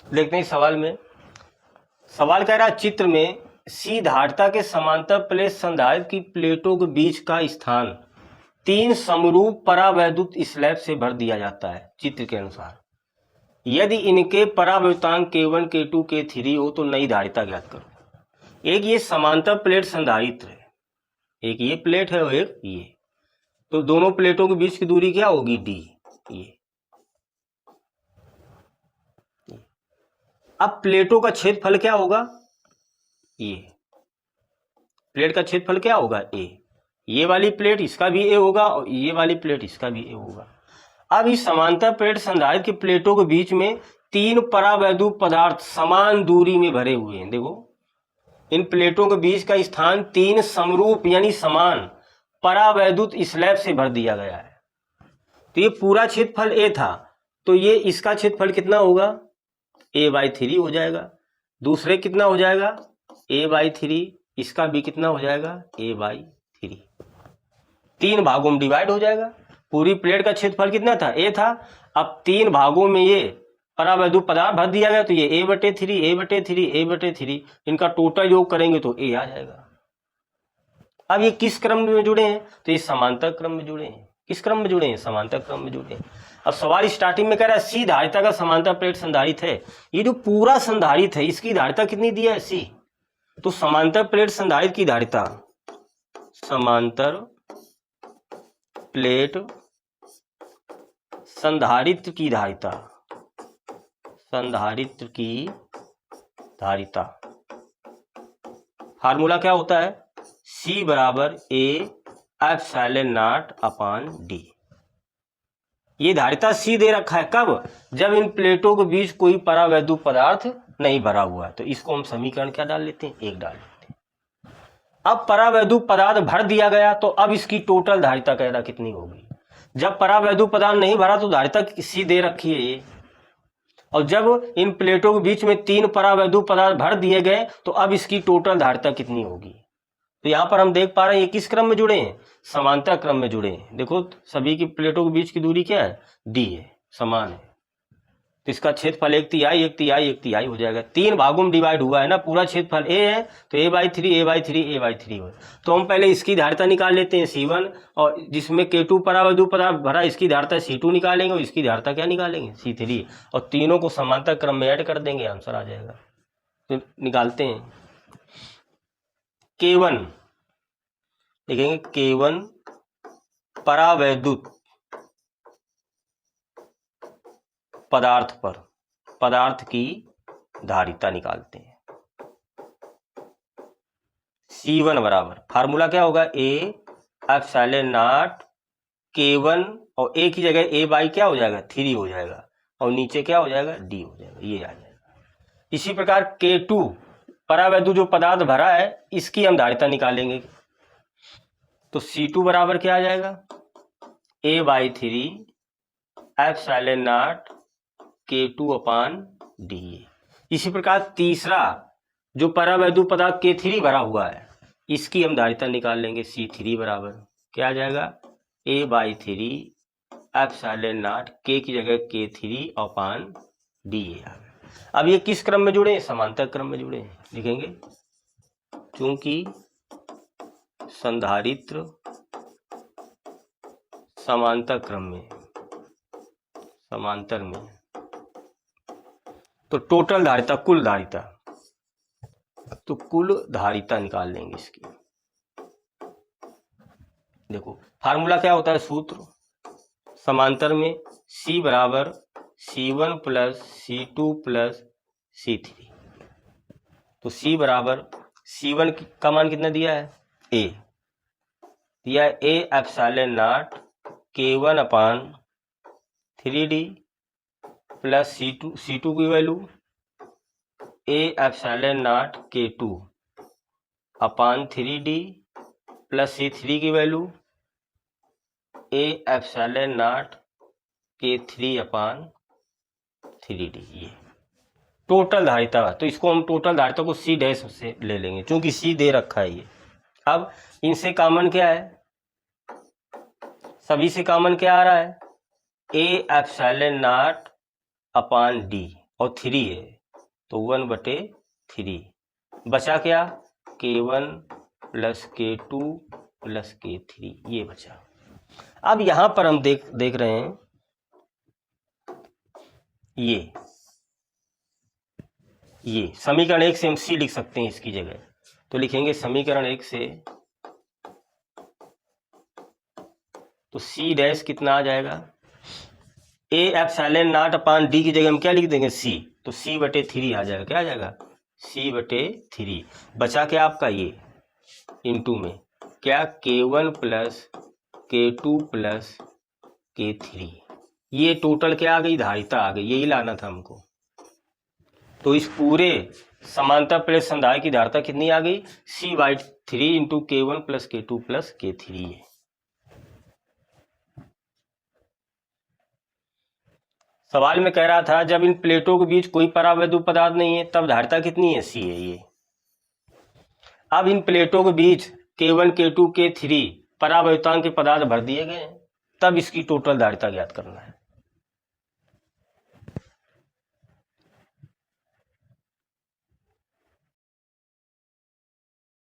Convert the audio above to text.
देखते हैं सवाल में। सवाल कह रहा है चित्र में सी धारिता के समांतर प्लेट संधारित्र की प्लेटों के बीच का स्थान 3 समरूप परावैद्युत स्लैब से भर दिया जाता है चित्र के अनुसार। यदि इनके परावैद्युतांक K1 K2 K3 हो तो नई धारिता ज्ञात करो। एक ये समांतर प्लेट संधारित्र है, एक ये प्लेट है और एक ये, तो दोनों प्लेटों के बीच की दूरी क्या होगी D। ये अब प्लेटों का क्षेत्रफल क्या होगा, ये प्लेट का क्षेत्रफल क्या होगा A। ये वाली प्लेट इसका भी A होगा और ये वाली प्लेट इसका भी A होगा। अब इस समांतर प्लेट संधारित्र की प्लेटों के बीच में 3 परावैद्युत पदार्थ समान दूरी में भरे हुए हैं। देखो इन प्लेटों के बीच का स्थान 3 समरूप यानी समान परावैद्युत स्लैब से भर दिया गया है। तो ये पूरा क्षेत्रफल A था, तो ये इसका क्षेत्रफल कितना होगा A/3 हो जाएगा। दूसरे कितना हो जाएगा A/3, इसका भी कितना हो जाएगा A/3। 3 भागों में डिवाइड हो जाएगा। पूरी प्लेट का क्षेत्रफल कितना था A था, अब 3 भागों में ये परावैद्युत पदार्थ भर दिया गया, तो ये A/3 A/3 A/3, इनका टोटल योग करेंगे तो A आ जाएगा। अब ये किस क्रम में जुड़े हैं, तो ये समांतर क्रम में जुड़े हैं। किस क्रम में जुड़े हैं, समांतर क्रम में जुड़े हैं। अब सवाल स्टार्टिंग में कह रहा है सी धारिता का समांतर प्लेट संधारित्र है। ये जो पूरा संधारित्र है इसकी धारिता कितनी दी है C, तो समांतर प्लेट संधारित्र की धारिता, समांतर प्लेट संधारित्र की धारिता, संधारित्र की धारिता फार्मूला क्या होता है, C बराबर A/0/D। ये धारिता C दे रखा है कब, जब इन प्लेटों के बीच कोई परावैद्युत पदार्थ नहीं भरा हुआ है। तो इसको हम समीकरण क्या डाल लेते हैं, 1 डाल लेते हैं। अब परावैद्युत पदार्थ भर दिया गया, तो अब इसकी टोटल धारिता कहना कितनी होगी। जब परावैद्युत पदार्थ नहीं भरा तो धारिता C दे रखी है ये, और जब इन प्लेटों के बीच में 3 परावैद्युत पदार्थ भर दिए गए तो अब इसकी टोटल धारिता कितनी होगी। तो यहां पर हम देख पा रहे हैं ये किस क्रम में जुड़े हैं, समांतर क्रम में जुड़े हैं। देखो सभी की प्लेटों के बीच की दूरी क्या है D है, समान है, तो इसका क्षेत्रफल 1/3 1/3 1/3 हो जाएगा। 3 भागों में डिवाइड हुआ है ना, पूरा क्षेत्रफल A है तो A/3 A/3 A/3 हो। तो हम पहले इसकी धारिता निकाल लेते हैं C1, और जिसमें K2 परावैद्युत पदार्थ भरा इसकी धारिता C2 निकालेंगे और इसकी धारिता क्या निकालेंगे C3, और तीनों को समांतर क्रम में ऐड कर देंगे, आंसर आ जाएगा। तो निकालते हैं K1, देखेंगे K1 परावैद्युत पदार्थ पर पदार्थ की धारिता निकालते हैं। C1 बराबर फार्मूला क्या होगा A/0 K1, और A की जगह A/ क्या हो जाएगा 3 हो जाएगा, और नीचे क्या हो जाएगा D हो जाएगा, ये आ जाएगा। इसी प्रकार K2 परावैद्युत जो पदार्थ भरा है इसकी हम धारिता निकालेंगे, तो C2 बराबर क्या आ जाएगा A/3 K2/D। इसी प्रकार तीसरा जो परावैद्युत पदार्थ K3 भरा हुआ है इसकी हम धारिता निकाल लेंगे, C3 बराबर क्या आ जाएगा A/3 K की जगह K3/D आ गया। अब ये किस क्रम में जुड़े हैं, समांतर क्रम में जुड़े हैं। लिखेंगे क्योंकि संधारित्र समांतर क्रम में, समांतर में, तो टोटल धारिता, कुल धारिता, तो कुल धारिता निकाल लेंगे इसकी। देखो फार्मूला क्या होता है, सूत्र समांतर में C बराबर C1 + C2 + C3। तो C बराबर C1 का मान कितना दिया है A, दिया है A/0 K1/3D प्लस C2 की value A/0 K2/3D plus C3 की वैल्यू A/0 K3/3D। ये टोटल धारिता, तो इसको हम टोटल धारिता को C डैश से ले लेंगे क्योंकि C दे रखा है ये। अब इनसे कॉमन क्या है, सभी से कॉमन क्या आ रहा है A/0/D, और 3 है, तो 1/3 बचा क्या, K1 plus K2 plus K3 ये बचा। अब यहां पर हम देख रहे हैं ये समीकरण 1 से हम C लिख सकते हैं इसकी जगह, तो लिखेंगे समीकरण 1 से तो C डैश कितना आ जाएगा, A epsilon not upon D की जगह हम क्या लिख देंगे C, तो C/3 आ जाएगा, क्या आ जाएगा C/3 बचा क्या आपका ये इनटू में क्या K1 plus K2 plus K3 ये टोटल क्या आ गई, धारिता आ गई, यही लाना था हमको। तो इस पूरे समांतर प्लेट संधारित्र की धारिता कितनी आ गई, C/3 into K1 plus K2 plus K3 है। सवाल में कह रहा था जब इन प्लेटों के बीच कोई परावैद्युत पदार्थ नहीं है तब धारिता कितनी है, C है ये। अब इन प्लेटों के बीच K1 K2 K3 परावैद्युतांक के पदार्थ भर दिए गए हैं, तब इसकी टोटल धारिता ज्ञात करना है।